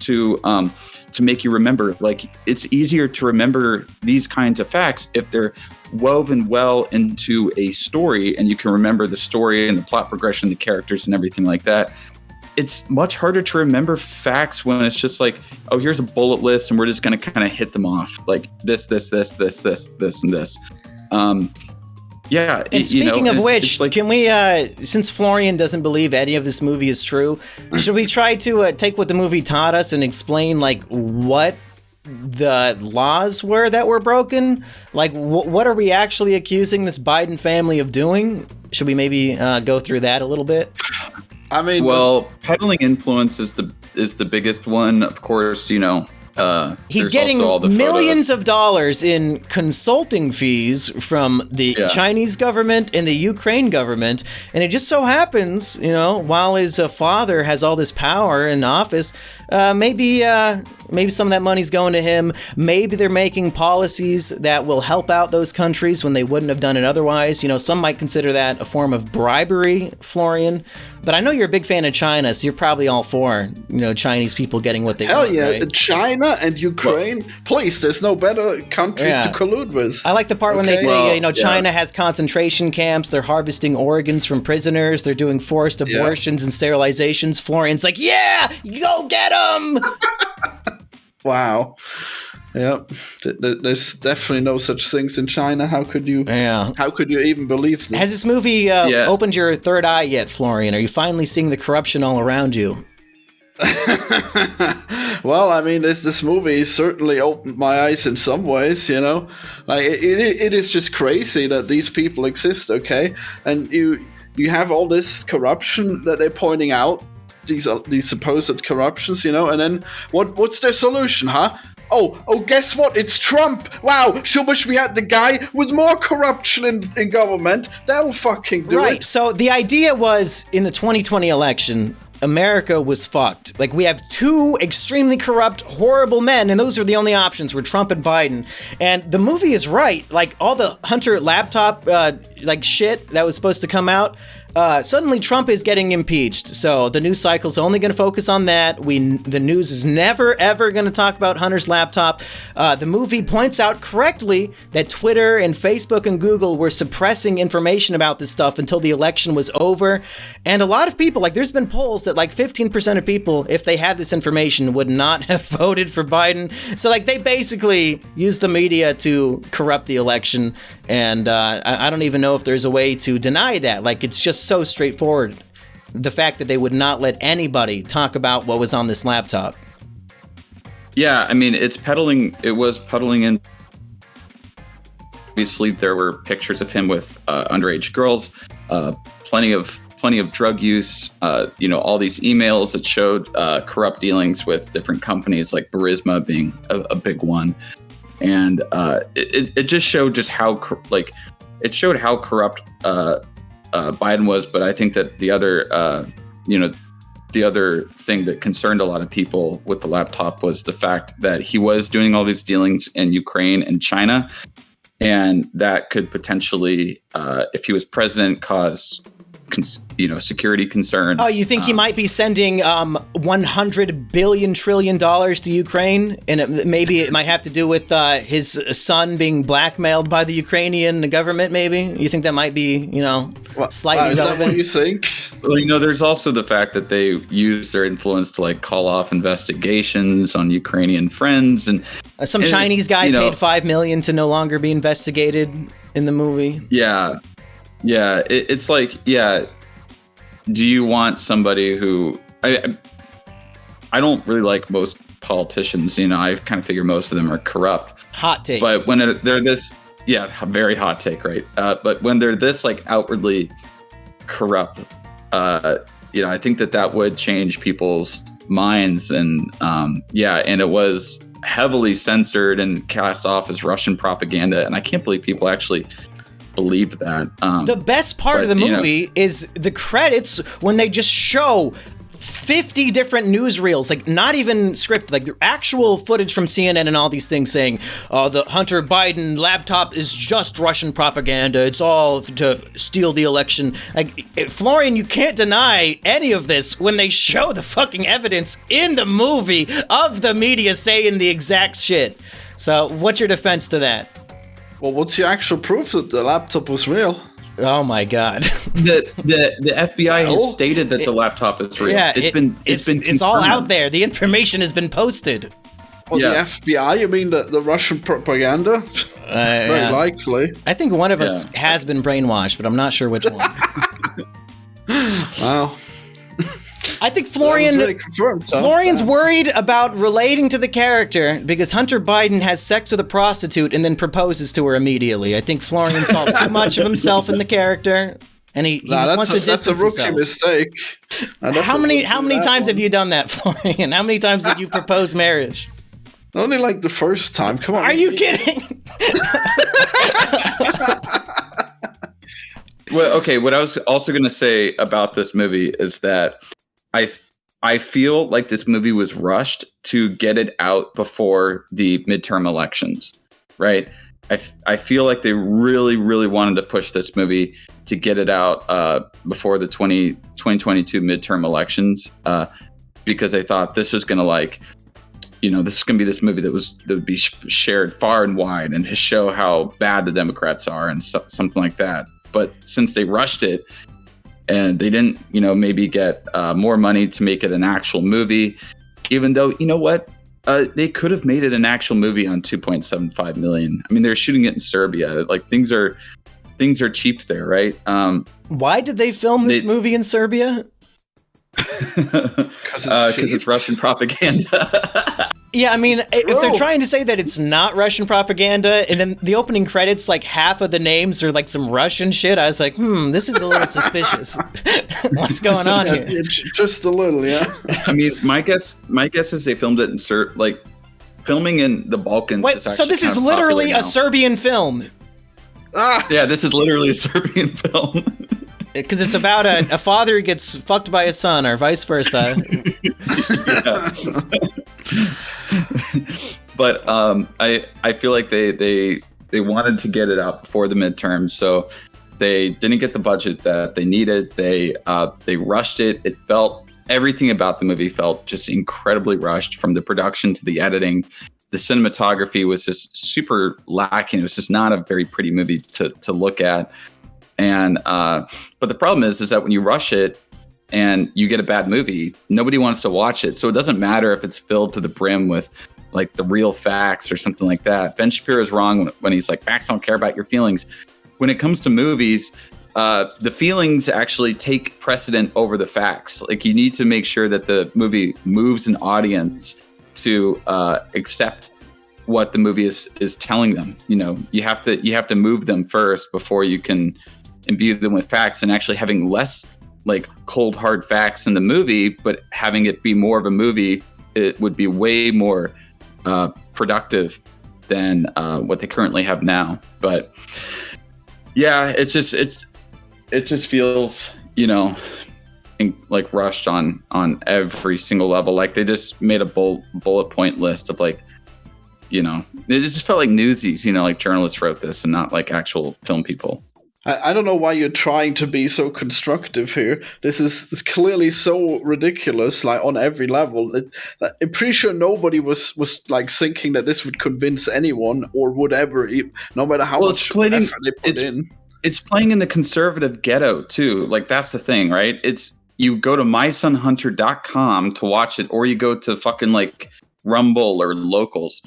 make you remember. Like it's easier to remember these kinds of facts if they're woven well into a story and you can remember the story and the plot progression, the characters and everything like that. It's much harder to remember facts when it's just like, oh, here's a bullet list and we're just going to kind of hit them off like this, and this. Yeah. And speaking of which, like, can we, since Florian doesn't believe any of this movie is true, should we try to take what the movie taught us and explain like what the laws were that were broken? Like, what are we actually accusing this Biden family of doing? Should we maybe go through that a little bit? I mean, well, peddling influence is the biggest one, of course. You know, he's getting millions of dollars in consulting fees from the Chinese government and the Ukraine government, and it just so happens, you know, while his father has all this power in office, maybe some of that money's going to him. Maybe they're making policies that will help out those countries when they wouldn't have done it otherwise. You know, some might consider that a form of bribery, Florian. But I know you're a big fan of China, so you're probably all for, you know, Chinese people getting what they want. Hell yeah, right? China and Ukraine. Well, please, there's no better countries to collude with. I like the part when they say, China has concentration camps, they're harvesting organs from prisoners, they're doing forced abortions and sterilizations. Florian's like, yeah, go get them! Wow. Yep. There's definitely no such things in China. How could you? Yeah. How could you even believe this? Has this movie opened your third eye yet, Florian? Are you finally seeing the corruption all around you? Well, I mean, this movie certainly opened my eyes in some ways. You know, like it is just crazy that these people exist. Okay, and you you have all this corruption that they're pointing out, these supposed corruptions, and then what's their solution, huh? Oh, guess what? It's Trump. Wow, sure wish we had the guy with more corruption in government. That'll fucking do it. Right, so the idea was, in the 2020 election, America was fucked. Like, we have two extremely corrupt, horrible men, and those are the only options, were Trump and Biden. And the movie is right. Like, all the Hunter laptop, shit that was supposed to come out, suddenly Trump is getting impeached. So the news cycle's only going to focus on that. The news is never, ever going to talk about Hunter's laptop. The movie points out correctly that Twitter and Facebook and Google were suppressing information about this stuff until the election was over. And a lot of people, there's been polls that 15% of people, if they had this information, would not have voted for Biden. So they basically used the media to corrupt the election. And I don't even know if there's a way to deny that. It's just so straightforward. The fact that they would not let anybody talk about what was on this laptop. Yeah, I mean, it was peddling in. Obviously, there were pictures of him with underage girls, plenty of drug use, all these emails that showed corrupt dealings with different companies, like Burisma being a big one. And it just showed how corrupt Biden was. But I think that the other thing that concerned a lot of people with the laptop was the fact that he was doing all these dealings in Ukraine and China, and that could potentially, if he was president, cause security concerns. Oh, you think he might be sending $100 billion trillion to Ukraine, and maybe it might have to do with his son being blackmailed by the Ukrainian government? Maybe you think that might be, slightly is relevant. That what you think? Well, there's also the fact that they use their influence to call off investigations on Ukrainian friends, and some Chinese guy paid $5 million to no longer be investigated in the movie. Yeah. Yeah, it's do you want somebody who I don't really like most politicians, I kind of figure most of them are corrupt. Hot take. But when they're this, very hot take, right? But when they're this outwardly corrupt, I think that would change people's minds, and and it was heavily censored and cast off as Russian propaganda, and I can't believe people actually believe that. The best part of the movie is the credits when they just show 50 different newsreels, not even scripted, the actual footage from CNN and all these things saying, the Hunter Biden laptop is just Russian propaganda. It's all to steal the election. Florian, you can't deny any of this when they show the fucking evidence in the movie of the media saying the exact shit. So what's your defense to that? Well, what's your actual proof that the laptop was real? Oh my God! The FBI has stated that the laptop is real. Yeah, it's all out there. The information has been posted. Well, the FBI? You mean the Russian propaganda? Very likely. I think one of us has been brainwashed, but I'm not sure which one. Wow. I think Florian's worried about relating to the character because Hunter Biden has sex with a prostitute and then proposes to her immediately. I think Florian saw too much of himself in the character, and he just wants to distance himself. That's a rookie mistake. How many times have you done that, Florian? How many times did you propose marriage? Only the first time. Come on. Are you kidding? Well, okay. What I was also going to say about this movie is that I feel like this movie was rushed to get it out before the midterm elections, right? I feel like they really, really wanted to push this movie to get it out before the 2022 midterm elections because they thought this was going to this is going to be this movie that would be shared far and wide and to show how bad the Democrats are and something like that. But since they rushed it, and they didn't, maybe get more money to make it an actual movie, even though, they could have made it an actual movie on $2.75 million. I mean, they're shooting it in Serbia. Things are cheap there, right? Why did they film this movie in Serbia? Because it's Russian propaganda. Yeah, I mean, if they're trying to say that it's not Russian propaganda, and then the opening credits, like half of the names are like some Russian shit, I was like, this is a little suspicious. What's going on here? Just a little, yeah. I mean, my guess is they filmed it in filming in the Balkans. Wait, so this is literally a Serbian film? Yeah, this is literally a Serbian film. Because it's about a father who gets fucked by a son, or vice versa. But I feel like they wanted to get it out before the midterms, so they didn't get the budget that they needed. They rushed it. Everything about the movie felt just incredibly rushed, from the production to the editing. The cinematography was just super lacking. It was just not a very pretty movie to look at. And but the problem is that when you rush it and you get a bad movie, nobody wants to watch it. So it doesn't matter if it's filled to the brim with like the real facts or something like that. Ben Shapiro is wrong when he's like, facts don't care about your feelings. When it comes to movies, the feelings actually take precedent over the facts. Like, you need to make sure that the movie moves an audience to accept what the movie is telling them. You know, you have to move them first before you can imbue them with facts, and actually having less like cold hard facts in the movie, but having it be more of a movie, it would be way more productive than what they currently have now. But yeah, it just feels, you know, like rushed on every single level. Like they just made a bullet point list of like, you know, it just felt like newsies, you know, like journalists wrote this and not like actual film people. I don't know why you're trying to be so constructive here. This is clearly so ridiculous, like on every level. I'm pretty sure nobody was like thinking that this would convince anyone or would ever, no matter how much effort they put in. It's playing in the conservative ghetto too. Like that's the thing, right? It's, you go to mysonhunter.com to watch it, or you go to fucking like Rumble or Locals.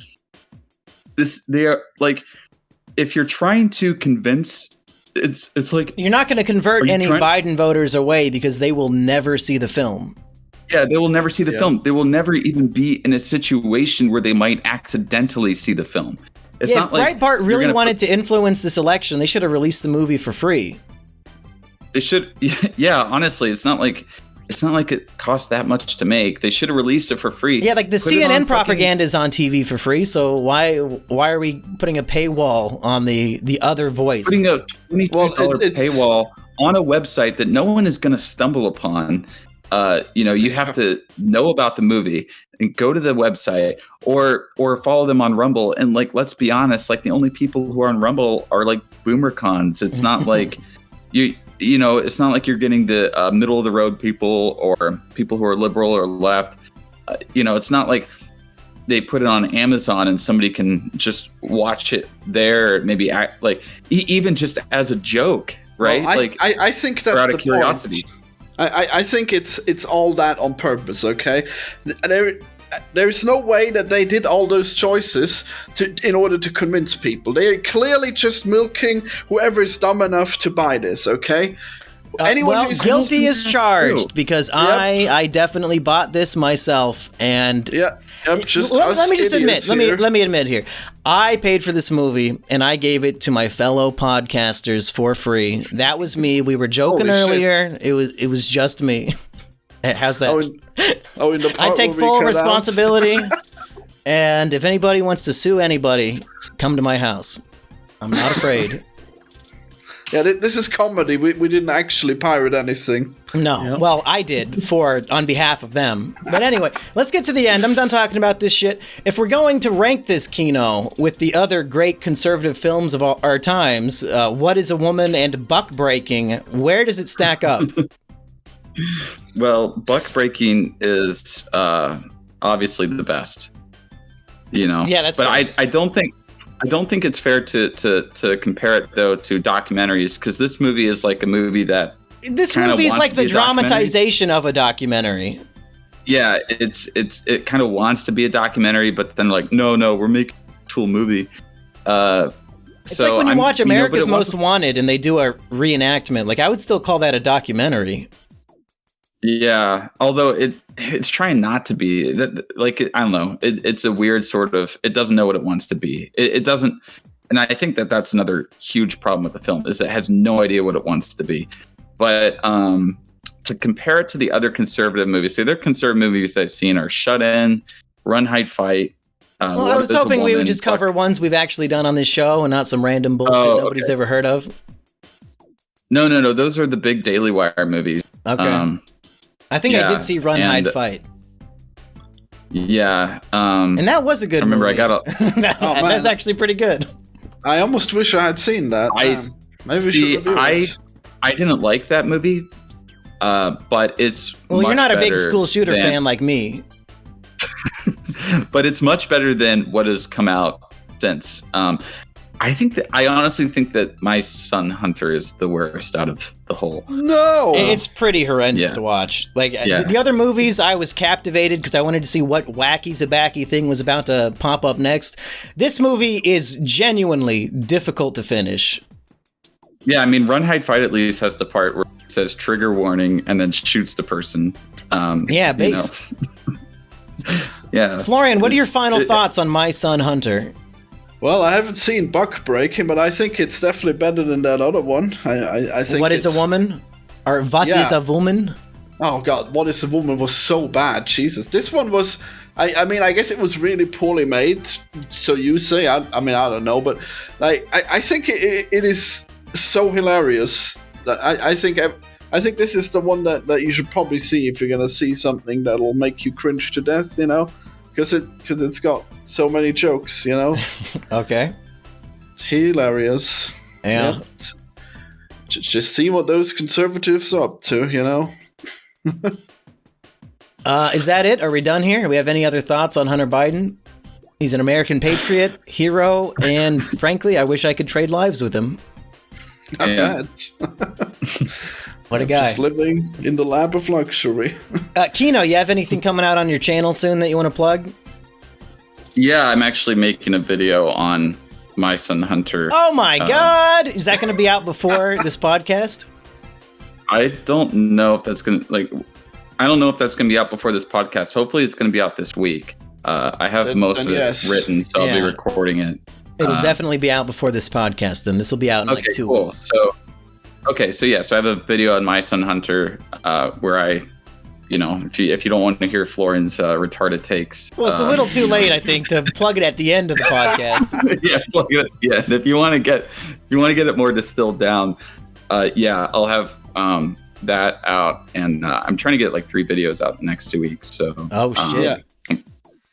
They are like, if you're trying to convince, it's like, you're not going to convert any Biden voters away because they will never see the film. Yeah, they will never see the film. They will never even be in a situation where they might accidentally see the film. It's not if Breitbart really wanted to influence this election, they should have released the movie for free. They should. Yeah, honestly, it's not like it cost that much to make. They should have released it for free. Yeah, like the CNN propaganda is on TV for free, so why are we putting a paywall on the other voice? Putting a $22 paywall on a website that no one is going to stumble upon. You know, you have to know about the movie and go to the website or follow them on Rumble. And like, let's be honest, like the only people who are on Rumble are like boomer cons. It's not like you know, it's not like you're getting the middle of the road people or people who are liberal or left. You know, it's not like they put it on Amazon and somebody can just watch it there, maybe act like even just as a joke, right? Well, like I think that's out the of curiosity. point. I think it's all that on purpose, okay? There's no way that they did all those choices in order to convince people. They are clearly just milking whoever is dumb enough to buy this, okay? Well, guilty is charged because I definitely bought this myself, and let me admit here, I paid for this movie and I gave it to my fellow podcasters for free. That was me. We were joking earlier. It was just me. How's that? I take full responsibility. And if anybody wants to sue anybody, come to my house. I'm not afraid. Yeah, this is comedy. We didn't actually pirate anything. No. Yep. Well, I did on behalf of them. But anyway, let's get to the end. I'm done talking about this shit. If we're going to rank this Kino with the other great conservative films of our times, What is a Woman and Buck Breaking, where does it stack up? Well, Buck Breaking is obviously the best. You know. Yeah, that's. But I don't think it's fair to compare it though to documentaries, because this movie is like a movie that this movie is like the dramatization of a documentary. Yeah, it kind of wants to be a documentary, but then like no, we're making an actual movie. It's like when you watch America's Most Wanted and they do a reenactment. Like I would still call that a documentary. Yeah, although it's trying not to be like, I don't know. It's a weird sort of. It doesn't know what it wants to be. It doesn't, and I think that's another huge problem with the film is it has no idea what it wants to be. But to compare it to the other conservative movies, the other conservative movies I've seen are Shut In, Run, Hide, Fight. Well, I was hoping we would just cover ones we've actually done on this show and not some random bullshit nobody's ever heard of. No. Those are the big Daily Wire movies. Okay. I think I did see Run, Hide, Fight. Yeah. And that was a good movie. I got that's actually pretty good. I almost wish I had seen that. Maybe we should review it. I didn't like that movie, but it's you're not a big school shooter fan like me. But it's much better than what has come out since. I honestly think that My Son Hunter is the worst out of the whole. No, it's pretty horrendous to watch. Like the other movies, I was captivated because I wanted to see what wacky tobacco thing was about to pop up next. This movie is genuinely difficult to finish. Yeah, I mean, Run, Hide, Fight at least has the part where it says trigger warning and then shoots the person. Based. Yeah. Florian, what are your final thoughts on My Son Hunter? Well, I haven't seen Buck Breaking, but I think it's definitely better than that other one. I think. What is a woman? Or what is a woman? Oh God, What is a Woman was so bad. Jesus, this one was. I mean, I guess it was really poorly made. So you say. I don't know, but like, I think it is so hilarious that I think this is the one that you should probably see if you're gonna see something that'll make you cringe to death. You know. Because it's got so many jokes, you know. Okay. It's hilarious. Yeah. Just see what those conservatives are up to, you know. Is that it? Are we done here? Do we have any other thoughts on Hunter Biden? He's an American patriot, hero, and frankly, I wish I could trade lives with him. Not bad. What a guy. Just living in the lap of luxury. Kino, you have anything coming out on your channel soon that you want to plug? Yeah, I'm actually making a video on My Son Hunter. Oh my God! Is that going to be out before this podcast? I don't know if that's going to, I don't know if that's going to be out before this podcast. Hopefully it's going to be out this week. I have most of it written, so I'll be recording it. It'll definitely be out before this podcast, then. This will be out in 2 weeks. So I have a video on My Son Hunter where I, if you don't want to hear Florian's retarded takes. Well, it's a little too late, I think, to plug it at the end of the podcast. Plug it. Yeah, and if you want to get it more distilled down, I'll have that out, and I'm trying to get 3 videos out in the next 2 weeks. So. Oh shit.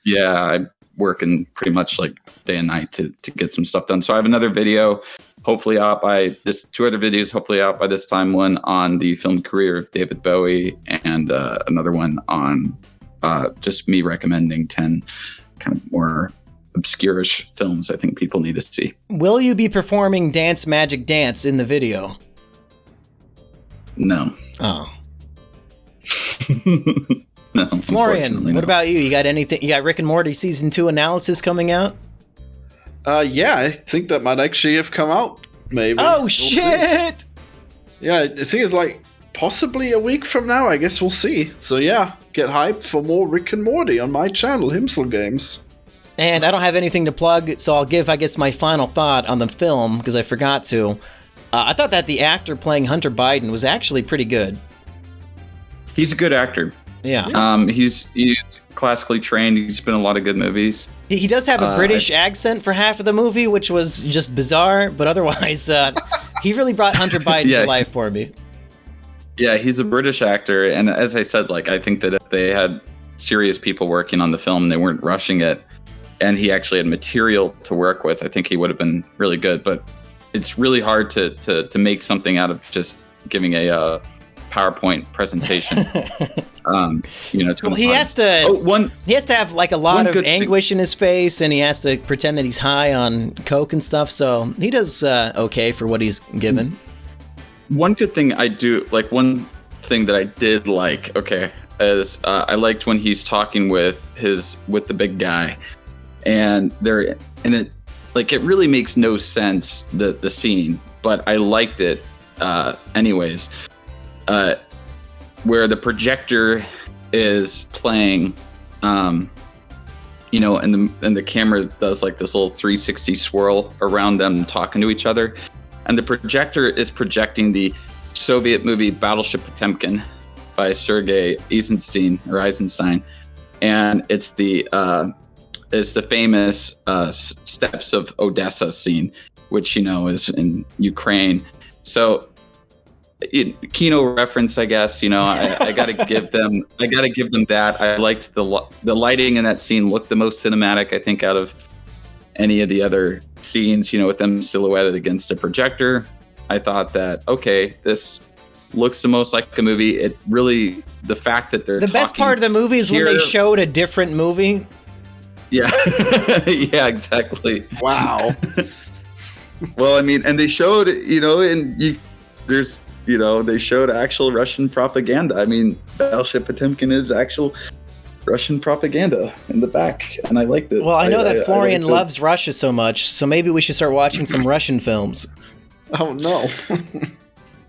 Yeah, I'm working pretty much day and night to get some stuff done. So I have another video. Hopefully out by this, 2 other videos, hopefully out by this time, one on the film career of David Bowie and another one on just me recommending 10 kind of more obscure-ish films I think people need to see. Will you be performing Dance Magic Dance in the video? No. Oh. No. Florian, what about you? You got anything? You got Rick and Morty season 2 analysis coming out? Yeah, I think that might actually have come out, maybe. Oh, we'll shit! See. Yeah, I think it's possibly a week from now. I guess we'll see. So yeah, get hyped for more Rick and Morty on my channel, Himsel Games. And I don't have anything to plug, so I'll give, I guess, my final thought on the film, because I forgot to. I thought that the actor playing Hunter Biden was actually pretty good. He's a good actor. Yeah. He's classically trained. He's been in a lot of good movies. He does have a British accent for half of the movie, which was just bizarre, but otherwise, he really brought Hunter Biden to life for me. Yeah, he's a British actor, and as I said, I think that if they had serious people working on the film, they weren't rushing it, and he actually had material to work with, I think he would have been really good. But it's really hard to make something out of just giving a PowerPoint presentation. He has to have a lot of anguish in his face, and he has to pretend that he's high on coke and stuff. So he does okay for what he's given. One good thing I do, one thing that I did is I liked when he's talking with the big guy, and it really makes no sense, the scene, but I liked it anyways. where the projector is playing, you know, and the camera does like this little 360 swirl around them talking to each other. And the projector is projecting the Soviet movie Battleship Potemkin by Sergei Eisenstein. And it's the famous Steps of Odessa scene, which, you know, is in Ukraine. So Kino reference, I guess, you know, I gotta give them that. I liked the lighting in that scene looked the most cinematic, I think, out of any of the other scenes, you know, with them silhouetted against a projector. I thought that, okay, this looks the most like a movie. It really, the fact that they're the best part of the movie is when they showed a different movie. Yeah. Yeah, exactly. Wow. Well, I mean, and they showed, you know, there's, you know, they showed actual Russian propaganda. I mean, Battleship Potemkin is actual Russian propaganda in the back, and I liked it. Well, I know that Florian loves Russia so much, so maybe we should start watching some Russian films. Oh, no.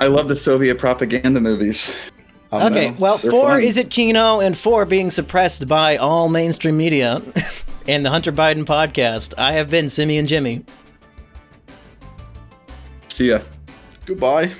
I love the Soviet propaganda movies. Oh, okay, no. well, They're 4 fun. Is It Kino, and 4 being suppressed by all mainstream media and the Hunter Biden podcast. I have been Simian Jimmy. See ya. Goodbye.